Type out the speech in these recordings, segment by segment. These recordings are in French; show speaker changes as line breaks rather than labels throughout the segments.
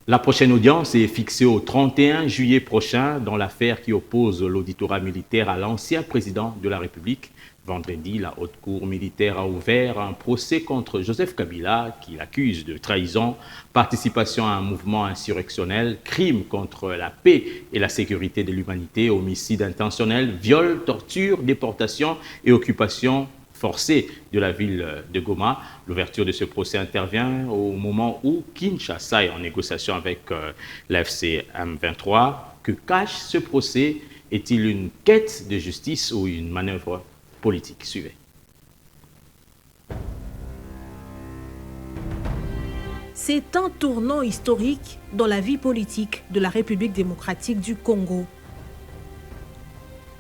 La prochaine audience est fixée au 31 juillet prochain dans l'affaire qui oppose l'auditorat militaire à l'ancien président de la République. Vendredi, la Haute Cour militaire a ouvert un procès contre Joseph Kabila qui l'accuse de trahison, participation à un mouvement insurrectionnel, crime contre la paix et la sécurité de l'humanité, homicide intentionnel, viol, torture, déportation et occupation forcée de la ville de Goma. L'ouverture de ce procès intervient au moment où Kinshasa est en négociation avec l'AFC M23. Que cache ce procès? Est-il une quête de justice ou une manœuvre politique? Suivez.
C'est un tournant historique dans la vie politique de la République démocratique du Congo.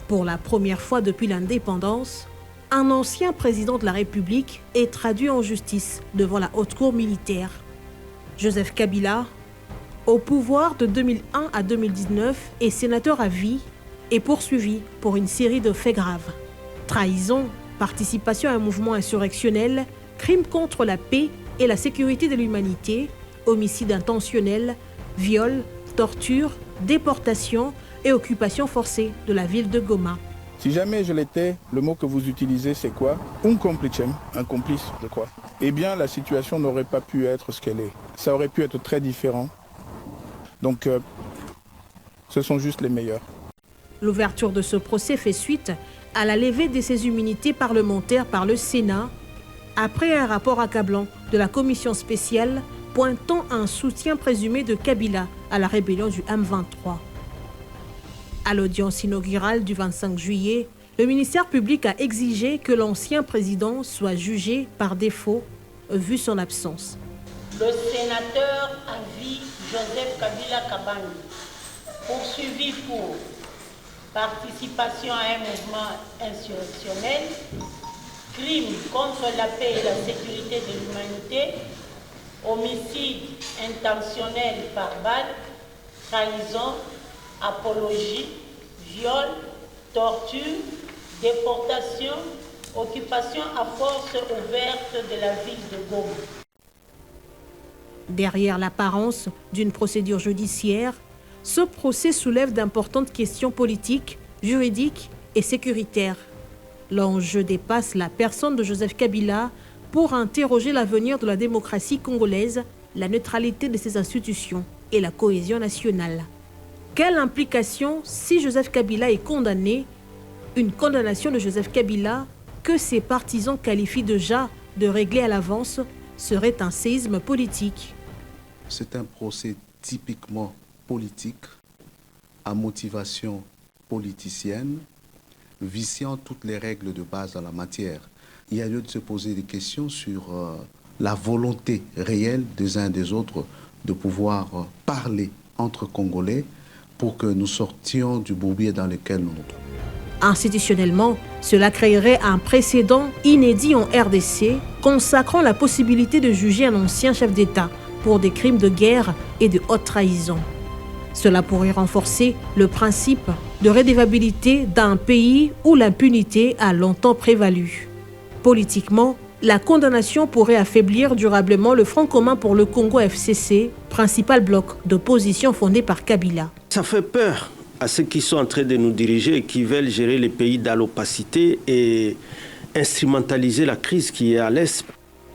Pour la première fois depuis l'indépendance, un ancien président de la République est traduit en justice devant la Haute Cour militaire. Joseph Kabila, au pouvoir de 2001 à 2019 et sénateur à vie, est poursuivi pour une série de faits graves. Trahison, participation à un mouvement insurrectionnel, crime contre la paix et la sécurité de l'humanité, homicide intentionnel, viol, torture, déportation et occupation forcée de la ville de Goma.
Si jamais je l'étais, le mot que vous utilisez, c'est quoi? Un complice de quoi? Eh bien, la situation n'aurait pas pu être ce qu'elle est. Ça aurait pu être très différent. Donc, ce sont juste les meilleurs.
L'ouverture de ce procès fait suite à la levée de ses immunités parlementaires par le Sénat, après un rapport accablant de la commission spéciale pointant un soutien présumé de Kabila à la rébellion du M23. À l'audience inaugurale du 25 juillet, le ministère public a exigé que l'ancien président soit jugé par défaut, vu son absence.
Le sénateur à vie Joseph Kabila Kabange, poursuivi pour participation à un mouvement insurrectionnel, crime contre la paix et la sécurité de l'humanité, homicide intentionnel par balle, trahison, apologie, viol, torture, déportation, occupation à force ouverte de la ville de Goma.
Derrière l'apparence d'une procédure judiciaire, ce procès soulève d'importantes questions politiques, juridiques et sécuritaires. L'enjeu dépasse la personne de Joseph Kabila pour interroger l'avenir de la démocratie congolaise, la neutralité de ses institutions et la cohésion nationale. Quelle implication si Joseph Kabila est condamné? Une condamnation de Joseph Kabila que ses partisans qualifient déjà de régler à l'avance serait un séisme politique.
C'est un procès typiquement politique, à motivation politicienne, viciant toutes les règles de base en la matière. Il y a lieu de se poser des questions sur la volonté réelle des uns et des autres de pouvoir parler entre Congolais pour que nous sortions du bourbier dans lequel nous nous trouvons.
Institutionnellement, cela créerait un précédent inédit en RDC, consacrant la possibilité de juger un ancien chef d'État pour des crimes de guerre et de haute trahison. Cela pourrait renforcer le principe de redevabilité d'un pays où l'impunité a longtemps prévalu. Politiquement, la condamnation pourrait affaiblir durablement le Front commun pour le Congo FCC, principal bloc d'opposition fondé par Kabila.
Ça fait peur à ceux qui sont en train de nous diriger et qui veulent gérer les pays dans l'opacité et instrumentaliser la crise qui est à l'Est.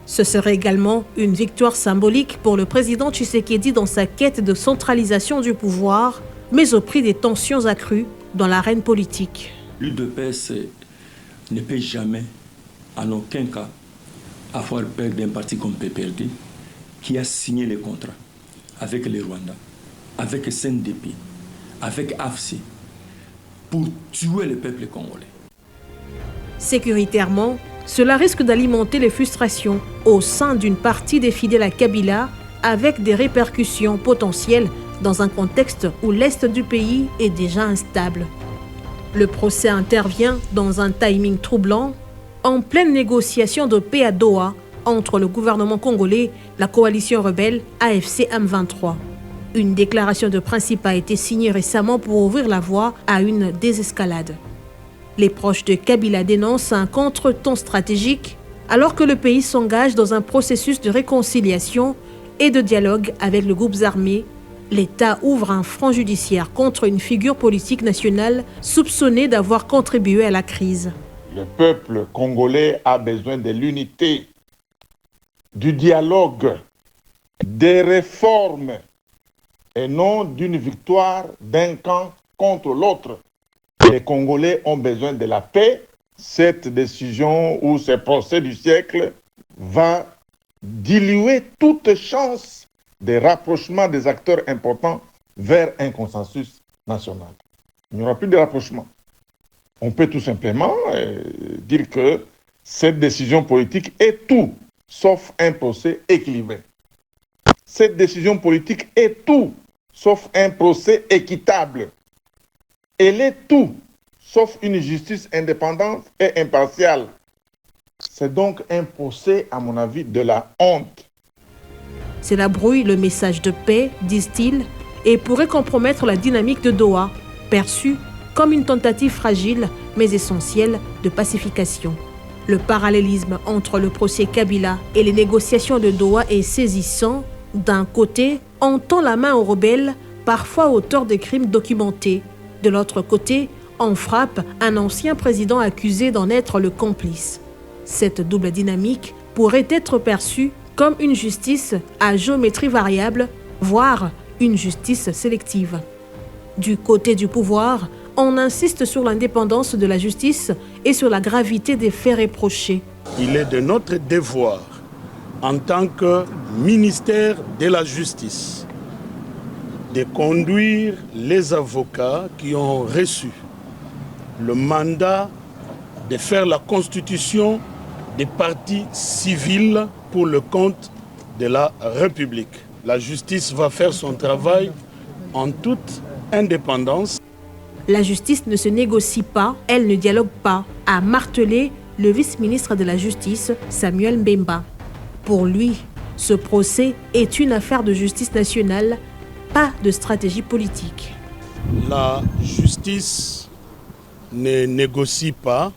Ce serait également une victoire symbolique pour le président Tshisekedi dans sa quête de centralisation du pouvoir, mais au prix des tensions accrues dans l'arène politique.
L'UDPS ne peut jamais, en aucun cas, avoir peur d'un parti comme PPRD qui a signé les contrats avec les Rwandais, avec CNDP, avec AFC, pour tuer le peuple congolais.
Sécuritairement, cela risque d'alimenter les frustrations au sein d'une partie des fidèles à Kabila, avec des répercussions potentielles dans un contexte où l'Est du pays est déjà instable. Le procès intervient dans un timing troublant, en pleine négociation de paix à Doha entre le gouvernement congolais, la coalition rebelle AFC M23. Une déclaration de principe a été signée récemment pour ouvrir la voie à une désescalade. Les proches de Kabila dénoncent un contretemps stratégique alors que le pays s'engage dans un processus de réconciliation et de dialogue avec les groupes armés l'État ouvre un front judiciaire contre une figure politique nationale soupçonnée d'avoir contribué à la crise.
Le peuple congolais a besoin de l'unité, du dialogue, des réformes et non d'une victoire d'un camp contre l'autre. Les Congolais ont besoin de la paix. Cette décision ou ce procès du siècle va diluer toute chance de rapprochement des acteurs importants vers un consensus national. Il n'y aura plus de rapprochement. On peut tout simplement dire que cette décision politique est tout sauf un procès équilibré. Cette décision politique est tout sauf un procès équitable. Elle est tout sauf une justice indépendante et impartiale. C'est donc un procès, à mon avis, de la honte.
Cela brouille le message de paix, disent-ils, et pourrait compromettre la dynamique de Doha, perçue comme une tentative fragile mais essentielle de pacification. Le parallélisme entre le procès Kabila et les négociations de Doha est saisissant. D'un côté, on tend la main aux rebelles, parfois auteurs de crimes documentés. De l'autre côté, on frappe un ancien président accusé d'en être le complice. Cette double dynamique pourrait être perçue comme une justice à géométrie variable, voire une justice sélective. Du côté du pouvoir, on insiste sur l'indépendance de la justice et sur la gravité des faits reprochés.
Il est de notre devoir, en tant que ministère de la Justice, de conduire les avocats qui ont reçu le mandat de faire la constitution des partis civils pour le compte de la République. La justice va faire son travail en toute indépendance.
La justice ne se négocie pas, elle ne dialogue pas, a martelé le vice-ministre de la Justice, Samuel Mbemba. Pour lui, ce procès est une affaire de justice nationale, pas de stratégie politique.
La justice ne négocie pas,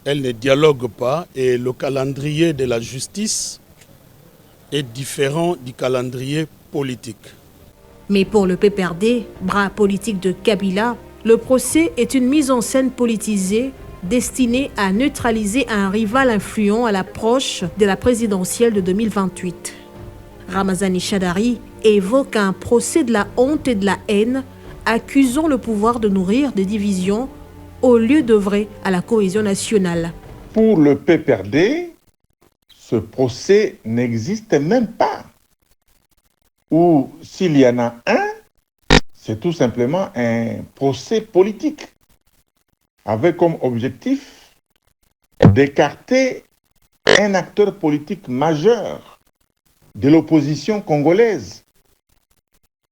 elle ne dialogue pas et le calendrier de la justice est différent du calendrier politique.
Mais pour le PPRD, bras politique de Kabila, le procès est une mise en scène politisée destinée à neutraliser un rival influent à l'approche de la présidentielle de 2028. Ramazani Shadari évoque un procès de la honte et de la haine, accusant le pouvoir de nourrir des divisions au lieu d'œuvrer à la cohésion nationale.
Pour le PPRD, ce procès n'existe même pas. Ou s'il y en a un, c'est tout simplement un procès politique avec comme objectif d'écarter un acteur politique majeur de l'opposition congolaise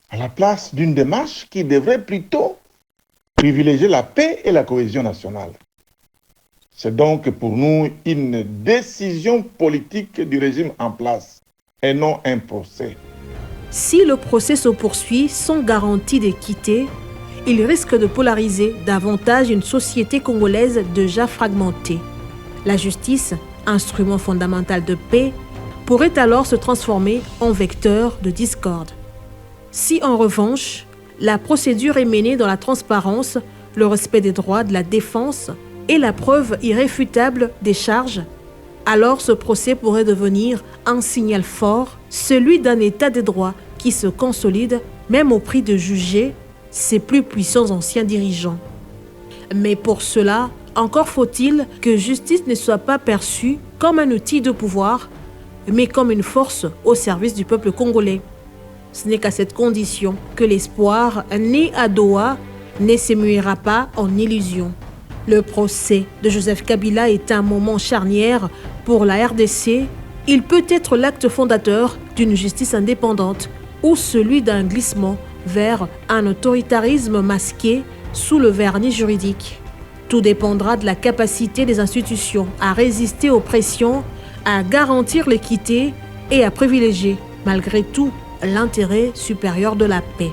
à la place d'une démarche qui devrait plutôt privilégier la paix et la cohésion nationale. C'est donc pour nous une décision politique du régime en place et non un procès.
Si le procès se poursuit sans garantie d'équité, il risque de polariser davantage une société congolaise déjà fragmentée. La justice, instrument fondamental de paix, pourrait alors se transformer en vecteur de discorde. Si en revanche, la procédure est menée dans la transparence, le respect des droits de la défense et la preuve irréfutable des charges, alors ce procès pourrait devenir un signal fort, celui d'un état de droit qui se consolide même au prix de juger ses plus puissants anciens dirigeants. Mais pour cela, encore faut-il que justice ne soit pas perçue comme un outil de pouvoir, mais comme une force au service du peuple congolais. Ce n'est qu'à cette condition que l'espoir né à Doha ne s'émuira pas en illusion. Le procès de Joseph Kabila est un moment charnière pour la RDC. Il peut être l'acte fondateur d'une justice indépendante ou celui d'un glissement vers un autoritarisme masqué sous le vernis juridique. Tout dépendra de la capacité des institutions à résister aux pressions, à garantir l'équité et à privilégier, malgré tout, l'intérêt supérieur de la paix.